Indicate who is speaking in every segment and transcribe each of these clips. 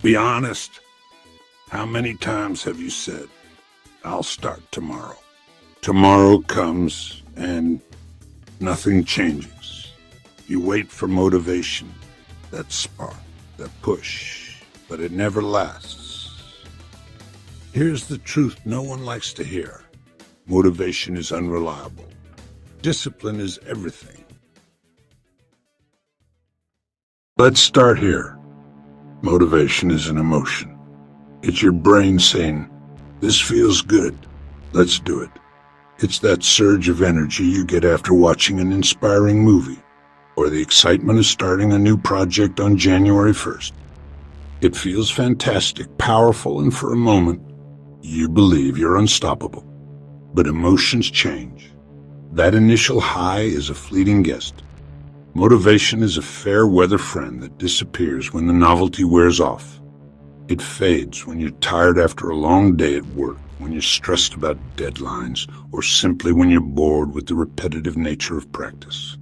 Speaker 1: Be honest. How many times have you said, I'll start tomorrow? Tomorrow comes and nothing changes. You wait for motivation, that spark, that push, but it never lasts. Here's the truth no one likes to hear. Motivation is unreliable. Discipline is everything. Let's start here. Motivation is an emotion. It's your brain saying, this feels good, let's do it. It's that surge of energy you get after watching an inspiring movie, or the excitement of starting a new project on January 1st. It feels fantastic, powerful, and for a moment, you believe you're unstoppable. But emotions change. That initial high is a fleeting guest. Motivation is a fair-weather friend that disappears when the novelty wears off. It fades when you're tired after a long day at work, when you're stressed about deadlines, or simply when you're bored with the repetitive nature of practice.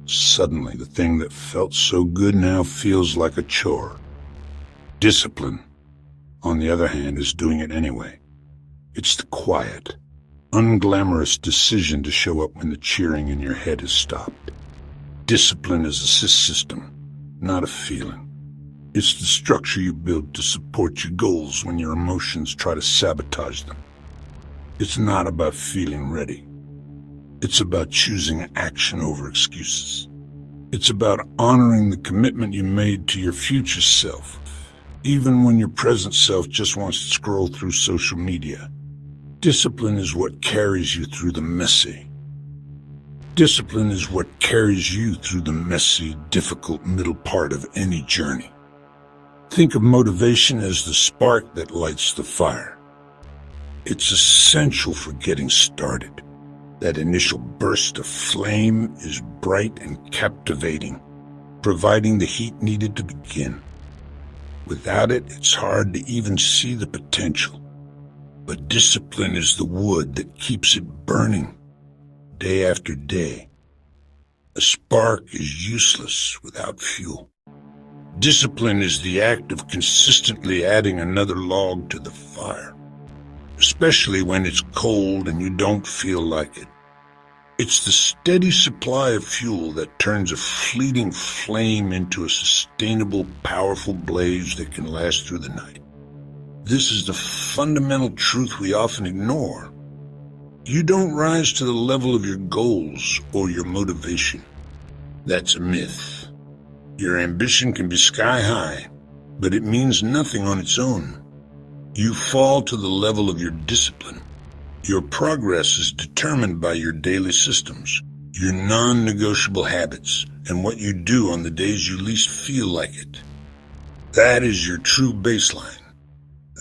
Speaker 1: Suddenly, the thing that felt so good now feels like a chore. Discipline, on the other hand, is doing it anyway. It's the quiet, unglamorous decision to show up when the cheering in your head has stopped. Discipline is a system, not a feeling. It's the structure you build to support your goals when your emotions try to sabotage them. It's not about feeling ready. It's about choosing action over excuses. It's about honoring the commitment you made to your future self, even when your present self just wants to scroll through social media. Discipline is what carries you through the messy. Discipline is what carries you through the messy, difficult middle part of any journey. Think of motivation as the spark that lights the fire. It's essential for getting started. That initial burst of flame is bright and captivating, providing the heat needed to begin. Without it, it's hard to even see the potential. But discipline is the wood that keeps it burning. Day after day. A spark is useless without fuel. Discipline is the act of consistently adding another log to the fire, especially when it's cold and you don't feel like it. It's the steady supply of fuel that turns a fleeting flame into a sustainable, powerful blaze that can last through the night. This is the fundamental truth we often ignore. You don't rise to the level of your goals or your motivation. That's a myth. Your ambition can be sky high, but it means nothing on its own. You fall to the level of your discipline. Your progress is determined by your daily systems, your non-negotiable habits, and what you do on the days you least feel like it. That is your true baseline.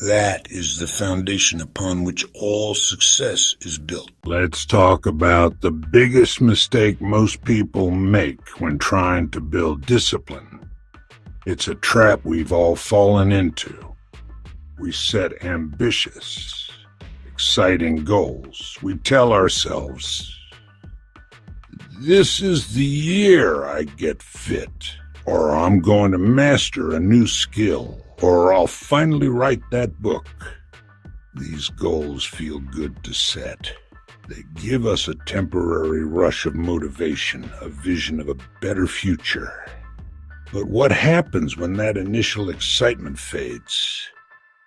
Speaker 1: That is the foundation upon which all success is built. Let's talk about the biggest mistake most people make when trying to build discipline. It's a trap we've all fallen into. We set ambitious, exciting goals. We tell ourselves, this is the year I get fit, or I'm going to master a new skill, or I'll finally write that book. These goals feel good to set. They give us a temporary rush of motivation, a vision of a better future. But what happens when that initial excitement fades?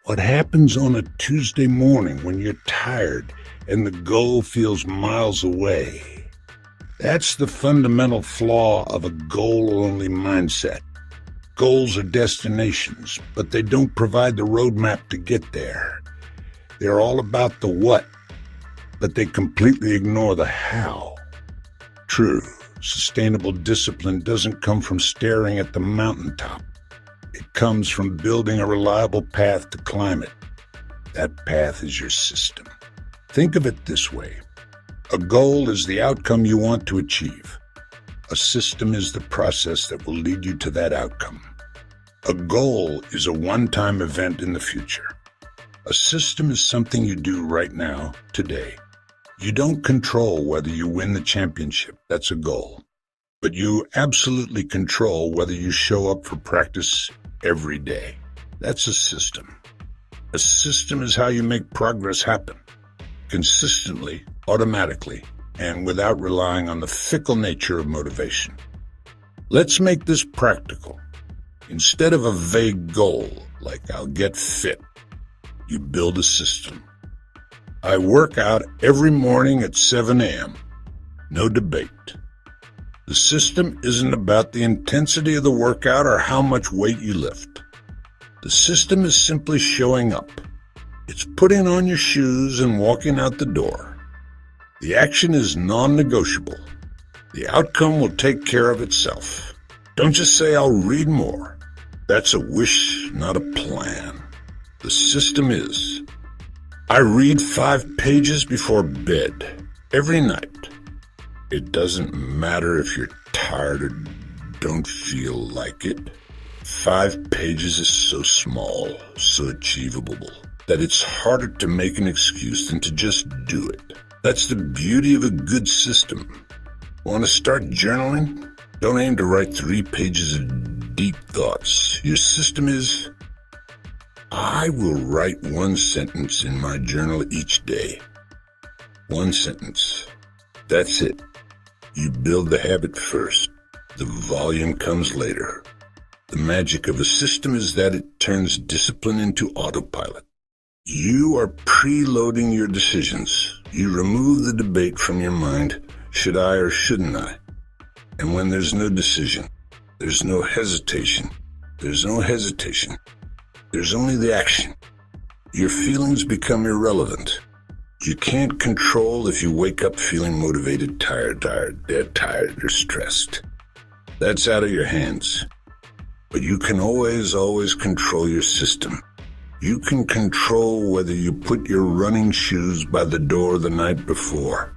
Speaker 1: What happens on a Tuesday morning when you're tired and the goal feels miles away? That's the fundamental flaw of a goal-only mindset. Goals are destinations, but they don't provide the roadmap to get there. They're all about the what, but they completely ignore the how. True, sustainable discipline doesn't come from staring at the mountaintop. It comes from building a reliable path to climb it. That path is your system. Think of it this way. A goal is the outcome you want to achieve. A system is the process that will lead you to that outcome. A goal is a one-time event in the future. A system is something you do right now, today. You don't control whether you win the championship, that's a goal. But you absolutely control whether you show up for practice every day. That's a system. A system is how you make progress happen, consistently, automatically, and without relying on the fickle nature of motivation. Let's make this practical. Instead of a vague goal, like I'll get fit, you build a system. I work out every morning at 7 a.m. No debate. The system isn't about the intensity of the workout or how much weight you lift. The system is simply showing up. It's putting on your shoes and walking out the door. The action is non-negotiable. The outcome will take care of itself. Don't just say, I'll read more. That's a wish, not a plan. The system is, I read 5 pages before bed, every night. It doesn't matter if you're tired or don't feel like it. 5 pages is so small, so achievable, that it's harder to make an excuse than to just do it. That's the beauty of a good system. Want to start journaling? Don't aim to write 3 pages of deep thoughts. Your system is, I will write 1 sentence in my journal each day. 1 sentence. That's it. You build the habit first. The volume comes later. The magic of a system is that it turns discipline into autopilot. You are preloading your decisions. You remove the debate from your mind, should I or shouldn't I? And when there's no decision, there's no hesitation. There's no hesitation. There's only the action. Your feelings become irrelevant. You can't control if you wake up feeling motivated, tired, dead tired, or stressed. That's out of your hands. But you can always control your system. You can control whether you put your running shoes by the door the night before.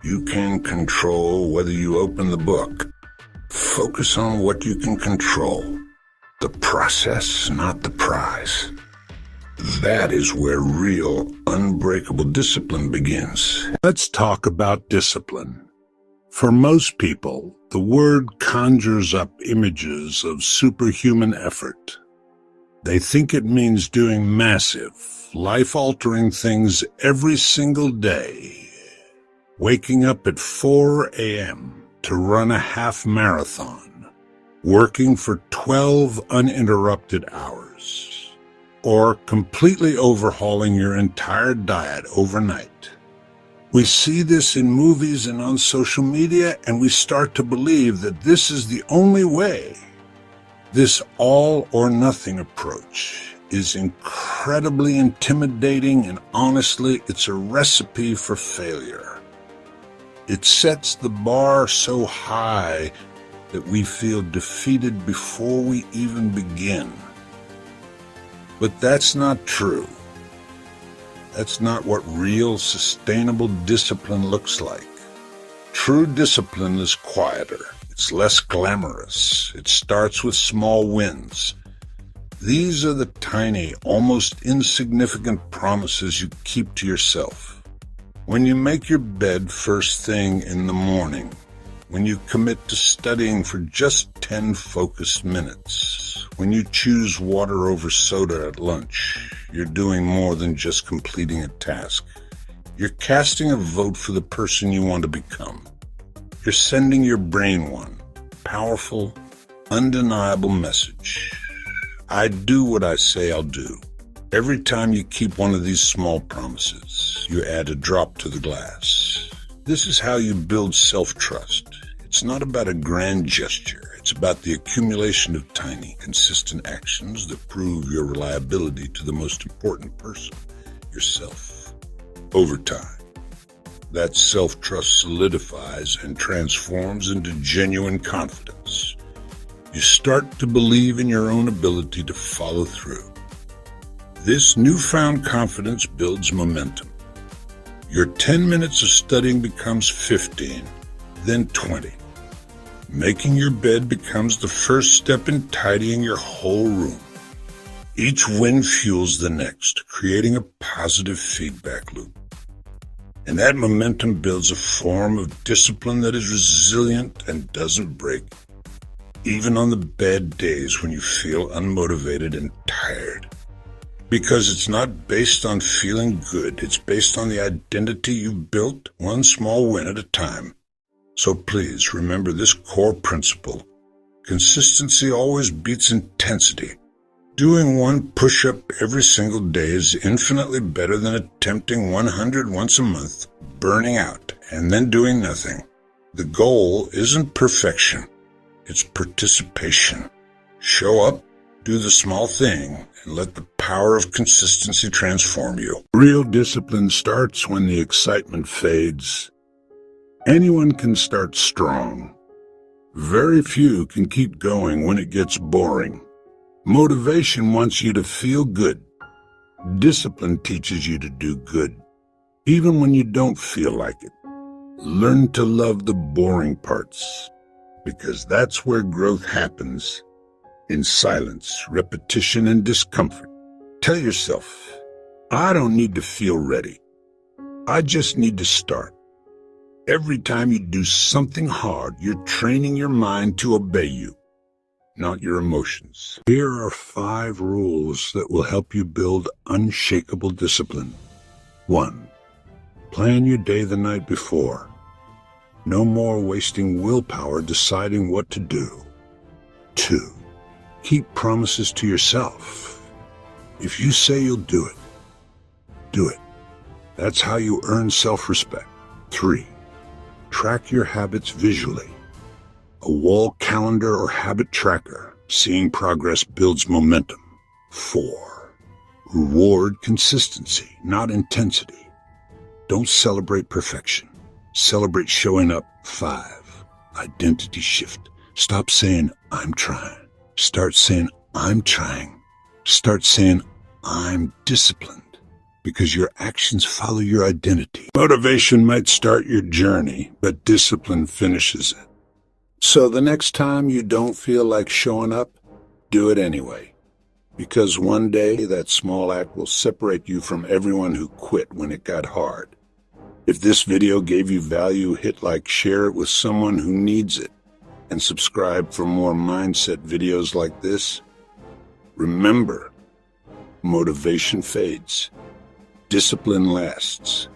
Speaker 1: You can control whether you open the book. Focus on what you can control. The process, not the prize. That is where real, unbreakable discipline begins. Let's talk about discipline. For most people, the word conjures up images of superhuman effort. They think it means doing massive, life-altering things every single day. Waking up at 4 a.m. to run a half marathon. Working for 12 uninterrupted hours. Or completely overhauling your entire diet overnight. We see this in movies and on social media, and we start to believe that this is the only way. This all-or-nothing approach is incredibly intimidating, and honestly, it's a recipe for failure. It sets the bar so high that we feel defeated before we even begin. But that's not true. That's not what real, sustainable discipline looks like. True discipline is quieter. It's less glamorous. It starts with small wins. These are the tiny, almost insignificant promises you keep to yourself. When you make your bed first thing in the morning, when you commit to studying for just 10 focused minutes, when you choose water over soda at lunch, you're doing more than just completing a task. You're casting a vote for the person you want to become. You're sending your brain one powerful, undeniable message. I do what I say I'll do. Every time you keep one of these small promises, you add a drop to the glass. This is how you build self-trust. It's not about a grand gesture. It's about the accumulation of tiny, consistent actions that prove your reliability to the most important person, yourself. Over time, that self-trust solidifies and transforms into genuine confidence. You start to believe in your own ability to follow through. This newfound confidence builds momentum. Your 10 minutes of studying becomes 15, then 20. Making your bed becomes the first step in tidying your whole room. Each win fuels the next, creating a positive feedback loop. And that momentum builds a form of discipline that is resilient and doesn't break, even on the bad days when you feel unmotivated and tired. tired. Because it's not based on feeling good. It's based on the identity you've built, one small win at a time. So please remember this core principle. Consistency always beats intensity. Doing one push-up every single day is infinitely better than attempting 100 once a month, burning out, and then doing nothing. The goal isn't perfection. It's participation. Show up, do the small thing, and let the power of consistency transform you. Real discipline starts when the excitement fades. Anyone can start strong. Very few can keep going when it gets boring. Motivation wants you to feel good. Discipline teaches you to do good, even when you don't feel like it. Learn to love the boring parts, because that's where growth happens, in silence, repetition, and discomfort. Tell yourself, I don't need to feel ready. I just need to start. Every time you do something hard, you're training your mind to obey you, not your emotions. Here are 5 rules that will help you build unshakable discipline. 1. Plan your day the night before. No more wasting willpower deciding what to do. 2. Keep promises to yourself. If you say you'll do it, do it. That's how you earn self-respect. 3. Track your habits visually. A wall calendar or habit tracker. Seeing progress builds momentum. 4. Reward consistency, not intensity. Don't celebrate perfection. Celebrate showing up. 5. Identity shift. Stop saying, I'm trying. Start saying, I'm trying. Start saying, I'm disciplined. Because your actions follow your identity. Motivation might start your journey, but discipline finishes it. So the next time you don't feel like showing up, do it anyway. Because one day that small act will separate you from everyone who quit when it got hard. If this video gave you value, hit like, share it with someone who needs it, and subscribe for more mindset videos like this. Remember, motivation fades. Discipline lasts.